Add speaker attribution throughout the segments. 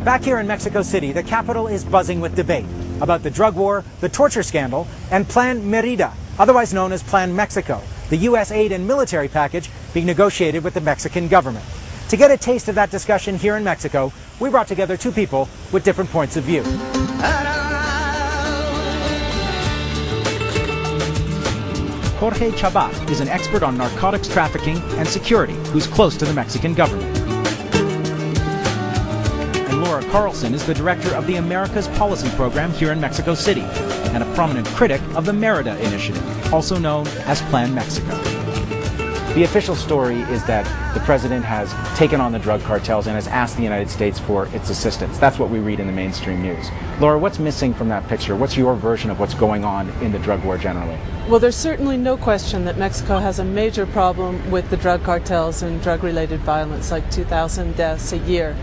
Speaker 1: Back here in Mexico City, the capital is buzzing with debate about the drug war, the torture scandal, and Plan Merida, otherwise known as Plan Mexico, the U.S. aid and military package being negotiated with the Mexican government. To get a taste of that discussion here in Mexico, we brought together two people with different points of view. Jorge Chabat is an expert on narcotics trafficking and security who's close to the Mexican government. And Laura Carlson is the director of the Americas Policy Program here in Mexico City and a prominent critic of the Merida Initiative, also known as Plan Mexico. The official story is that the president has taken on the drug cartels and has asked the United States for its assistance. That's what we read in the mainstream news. Laura, what's missing from that picture? What's your version of what's going on in the drug war generally?
Speaker 2: Well, there's certainly no question that Mexico has a major problem with the drug cartels and drug-related violence, like 2,000 deaths a year.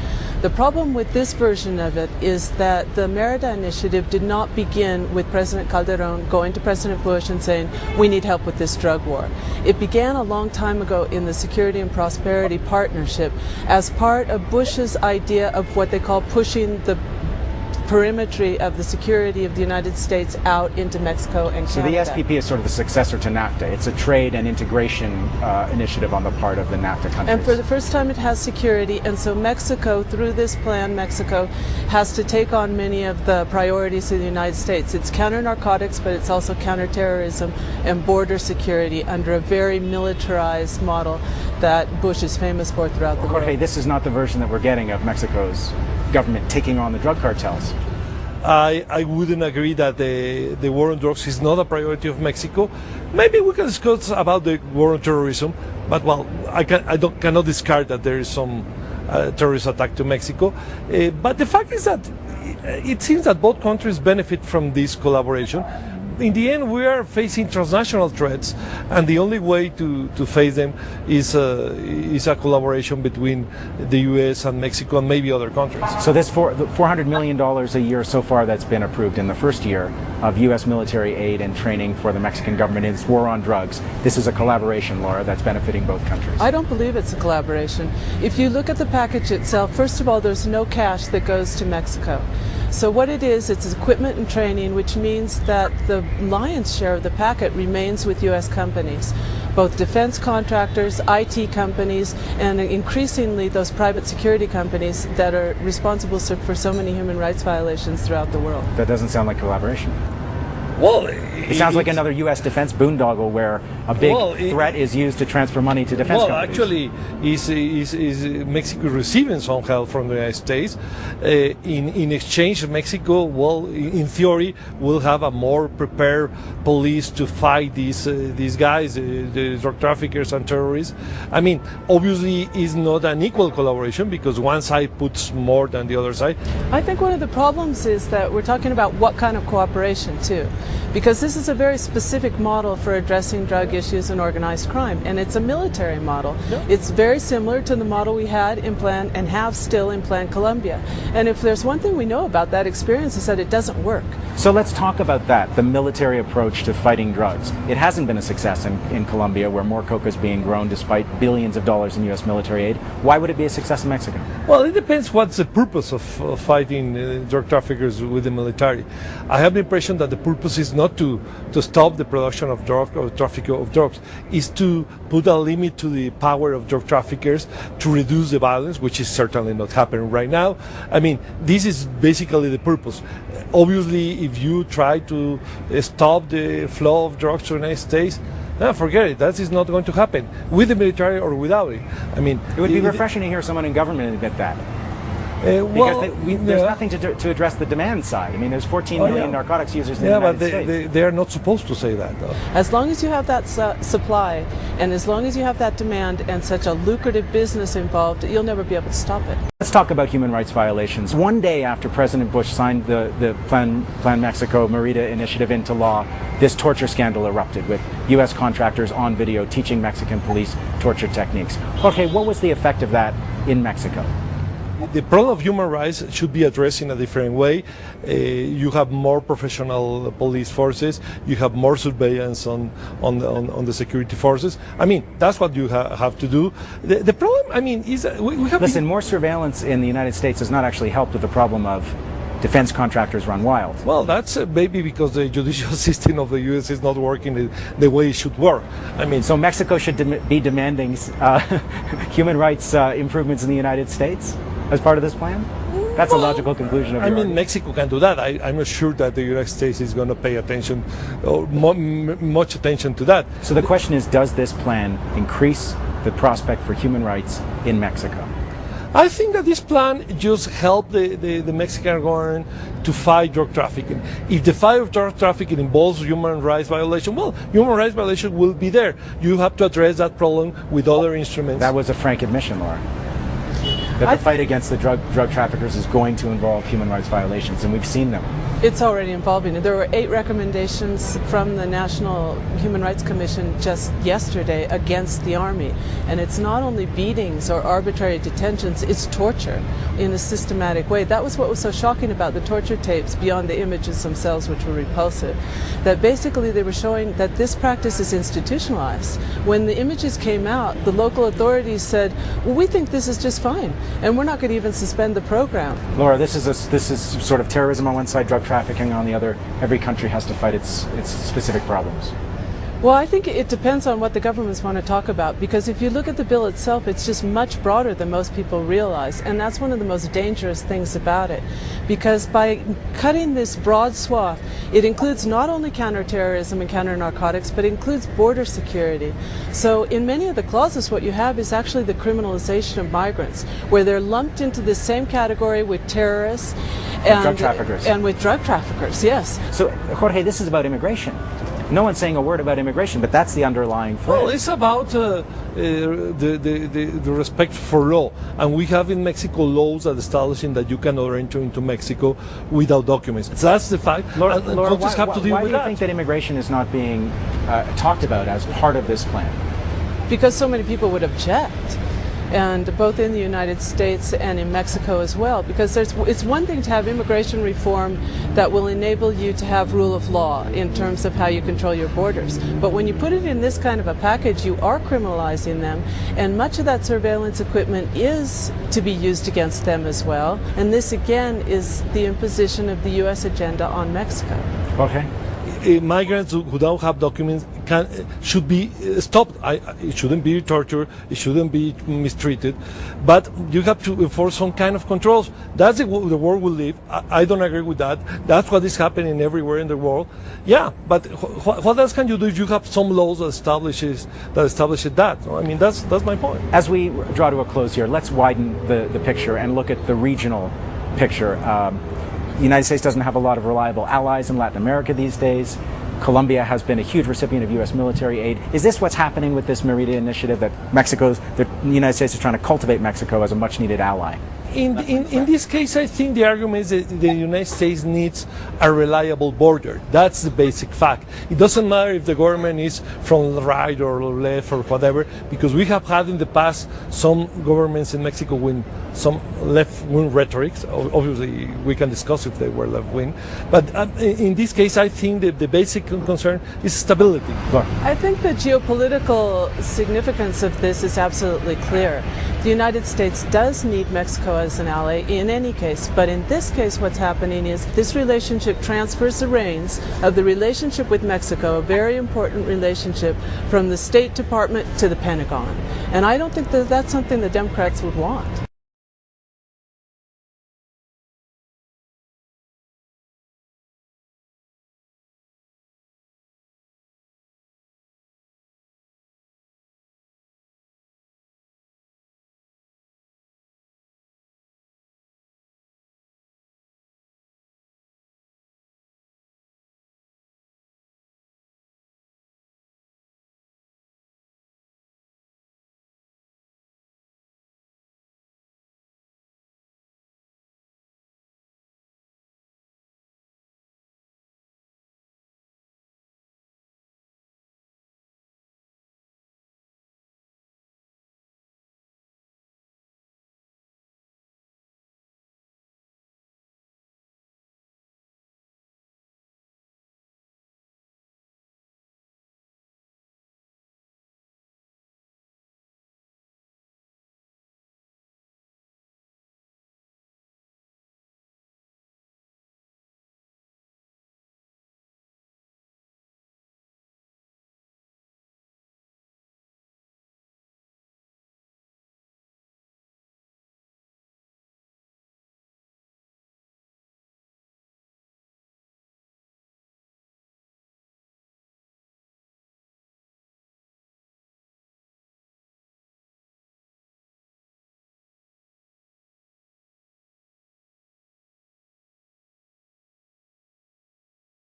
Speaker 2: The problem with this version of it is that the Merida Initiative did not begin with President Calderon going to President Bush and saying, we need help with this drug war. It began a long time ago in the Security and Prosperity Partnership as part of Bush's idea of what they call pushing the perimetry of the security of the United States out into Mexico and Canada.
Speaker 1: So the SPP is sort of the successor to NAFTA. It's a trade and integration initiative on the part of the NAFTA countries.
Speaker 2: And for the first time it has security, and so Mexico, through this plan, Mexico has to take on many of the priorities of the United States. It's counter-narcotics, but it's also counter-terrorism and border security under a very militarized model that Bush is famous for throughout the world.
Speaker 1: Jorge, this is not the version that we're getting of Mexico's government taking on the drug cartels.
Speaker 3: I wouldn't agree that the war on drugs is not a priority of Mexico. Maybe we can discuss about the war on terrorism, but well, I cannot discard that there is some terrorist attack to Mexico. But the fact is that it seems that both countries benefit from this collaboration. In the end, we are facing transnational threats, and the only way to face them is a collaboration between the U.S. and Mexico and maybe other countries.
Speaker 1: So this $400 million a year so far that's been approved in the first year of U.S. military aid and training for the Mexican government in its war on drugs, this is a collaboration, Laura, that's benefiting both countries.
Speaker 2: I don't believe it's a collaboration. If you look at the package itself, first of all, there's no cash that goes to Mexico. So what it is, it's equipment and training, which means that the lion's share of the packet remains with U.S. companies, both defense contractors, IT companies, and increasingly those private security companies that are responsible for so many human rights violations throughout the world.
Speaker 1: That doesn't sound like collaboration.
Speaker 3: Well,
Speaker 1: it sounds like another U.S. defense boondoggle where a big threat is used to transfer money to defense companies.
Speaker 3: Actually, is Mexico receiving some help from the United States? In exchange, Mexico, well, in theory, will have a more prepared police to fight these guys, the drug traffickers and terrorists. I mean, obviously, it's not an equal collaboration because one side puts more than the other side.
Speaker 2: I think one of the problems is that we're talking about what kind of cooperation, too. Because this is a very specific model for addressing drug issues and organized crime, and it's a military model. Yeah. It's very similar to the model we had in Plan and have still in Plan Colombia. And if there's one thing we know about that experience is that it doesn't work.
Speaker 1: So let's talk about that, the military approach to fighting drugs. It hasn't been a success in Colombia, where more coca is being grown despite billions of dollars in U.S. military aid. Why would it be a success in Mexico?
Speaker 3: Well, it depends what's the purpose of fighting drug traffickers with the military. I have the impression that the purpose is not to stop the production of drugs or traffic of drugs, is to put a limit to the power of drug traffickers to reduce the violence, which is certainly not happening right now. I mean, this is basically the purpose. Obviously, if you try to stop the flow of drugs to the United States, forget it. That is not going to happen with the military or without it. I mean,
Speaker 1: it would be refreshing to hear someone in government admit that. Because there's nothing to address the demand side. I mean, there's 14 million narcotics users in the United States.
Speaker 3: Yeah, but they are not supposed to say that, though.
Speaker 2: As long as you have that supply, and as long as you have that demand and such a lucrative business involved, you'll never be able to stop it.
Speaker 1: Let's talk about human rights violations. One day after President Bush signed the Plan Mexico Merida initiative into law, this torture scandal erupted with U.S. contractors on video teaching Mexican police torture techniques. Jorge, what was the effect of that in Mexico?
Speaker 3: the problem of human rights should be addressed in a different way. You have more professional police forces. You have more surveillance on the security forces. I mean, that's what you have to do. The problem, I mean, is we have...
Speaker 1: Listen, more surveillance in the United States has not actually helped with the problem of defense contractors run wild.
Speaker 3: Well, that's maybe because the judicial system of the U.S. is not working the way it should work. I mean,
Speaker 1: so Mexico should be demanding human rights improvements in the United States as part of this plan? That's a logical conclusion of your argument.
Speaker 3: Mexico can do that. I'm not sure that the United States is going to pay attention, or much attention to that.
Speaker 1: So the question is, does this plan increase the prospect for human rights in Mexico?
Speaker 3: I think that this plan just helped the Mexican government to fight drug trafficking. If the fight of drug trafficking involves human rights violation, well, human rights violation will be there. You have to address that problem with other instruments.
Speaker 1: That was a frank admission, Laura, that the fight against the drug traffickers is going to involve human rights violations, and we've seen them.
Speaker 2: It's already involving it. There were 8 recommendations from the National Human Rights Commission just yesterday against the Army. And it's not only beatings or arbitrary detentions, it's torture in a systematic way. That was what was so shocking about the torture tapes, beyond the images themselves, which were repulsive. That basically they were showing that this practice is institutionalized. When the images came out, the local authorities said, well, we think this is just fine, and we're not going to even suspend the program.
Speaker 1: Laura, this is sort of terrorism on one side, drug trafficking on the other. Every country has to fight its specific problems.
Speaker 2: Well, I think it depends on what the governments want to talk about, because if you look at the bill itself, it's just much broader than most people realize, and that's one of the most dangerous things about it, because by cutting this broad swath, it includes not only counterterrorism and counter-narcotics, but includes border security. So in many of the clauses, what you have is actually the criminalization of migrants, where they're lumped into the same category with terrorists and
Speaker 1: drug traffickers.
Speaker 2: And with drug traffickers, yes.
Speaker 1: So, Jorge, this is about immigration. No one's saying a word about immigration, but that's the underlying threat.
Speaker 3: Well, it's about the respect for law. And we have in Mexico laws that establishing that you cannot enter into Mexico without documents. That's the fact.
Speaker 1: Laura,
Speaker 3: countries have to deal
Speaker 1: why
Speaker 3: with
Speaker 1: do you think that immigration is not being talked about as part of this plan?
Speaker 2: Because so many people would object. And both in the United States and in Mexico as well, because it's one thing to have immigration reform that will enable you to have rule of law in terms of how you control your borders. But when you put it in this kind of a package, you are criminalizing them, and much of that surveillance equipment is to be used against them as well. And this again is the imposition of the U.S. agenda on Mexico.
Speaker 1: Okay.
Speaker 3: Migrants who don't have documents should be stopped. It shouldn't be tortured. It shouldn't be mistreated. But you have to enforce some kind of controls. That's the world we live. I don't agree with that. That's what is happening everywhere in the world. Yeah, but what else can you do if you have some laws that establishes that? I mean, that's my point.
Speaker 1: As we draw to a close here, let's widen the picture and look at the regional picture. The United States doesn't have a lot of reliable allies in Latin America these days. Colombia has been a huge recipient of U.S. military aid. Is this what's happening with this Merida initiative, that the United States is trying to cultivate Mexico as a much-needed ally?
Speaker 3: In this case, I think the argument is that the United States needs a reliable border. That's the basic fact. It doesn't matter if the government is from the right or left or whatever, because we have had in the past some governments in Mexico with some left-wing rhetoric. Obviously, we can discuss if they were left-wing. But in this case, I think that the basic concern is stability.
Speaker 2: I think the geopolitical significance of this is absolutely clear. The United States does need Mexico as an ally in any case, but in this case what's happening is this relationship transfers the reins of the relationship with Mexico, a very important relationship, from the State Department to the Pentagon. And I don't think that that's something the Democrats would want.